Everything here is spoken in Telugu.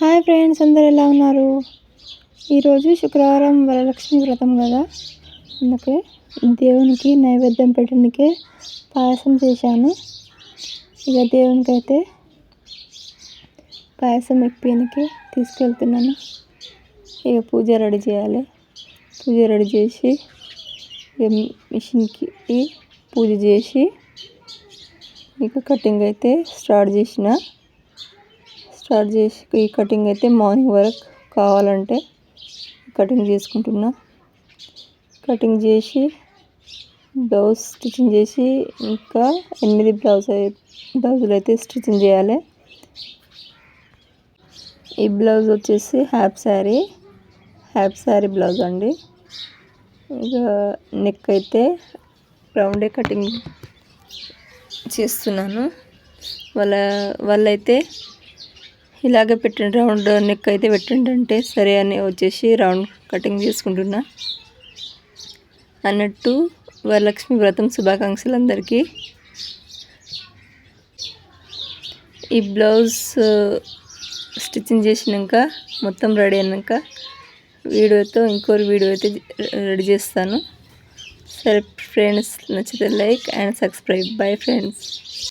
హాయ్ ఫ్రెండ్స్, అందరు ఎలా ఉన్నారు? ఈరోజు శుక్రవారం వరలక్ష్మి వ్రతం కదా, అందుకే దేవునికి నైవేద్యం పెట్టడానికే పాయసం చేశాను. ఇక దేవునికి అయితే పాయసం ఎక్కిపోయినకి తీసుకెళ్తున్నాను. ఇక పూజ రెడీ చేయాలి. పూజ రెడీ చేసి ఇక మిషన్కి పూజ చేసి ఇక కటింగ్ అయితే స్టార్ట్ చేసి ఈ కటింగ్ అయితే మార్నింగ్ వరకు కావాలంటే కటింగ్ చేసుకుంటున్నా. కటింగ్ చేసి బ్లౌజ్ స్టిచ్చింగ్ చేసి ఇంకా 8 బ్లౌజులు అయితే స్టిచ్చింగ్ చేయాలి. ఈ బ్లౌజ్ వచ్చేసి హాఫ్ శారీ బ్లౌజ్ అండి. ఇక నెక్ అయితే రౌండే కటింగ్ చేస్తున్నాను. వాళ్ళైతే ఇలాగే పెట్టండి, రౌండ్ నెక్ అయితే పెట్టండి అంటే సరే అని వచ్చేసి రౌండ్ కటింగ్ చేసుకుంటున్నా. అన్నట్టు వరలక్ష్మి వ్రతం శుభాకాంక్షలు అందరికీ. ఈ బ్లౌజ్ స్టిచ్చింగ్ చేసినాక మొత్తం రెడీ అయినాక ఇంకో వీడియో అయితే రెడీ చేస్తాను. సరే ఫ్రెండ్స్, నచ్చితే like and subscribe. Bye friends.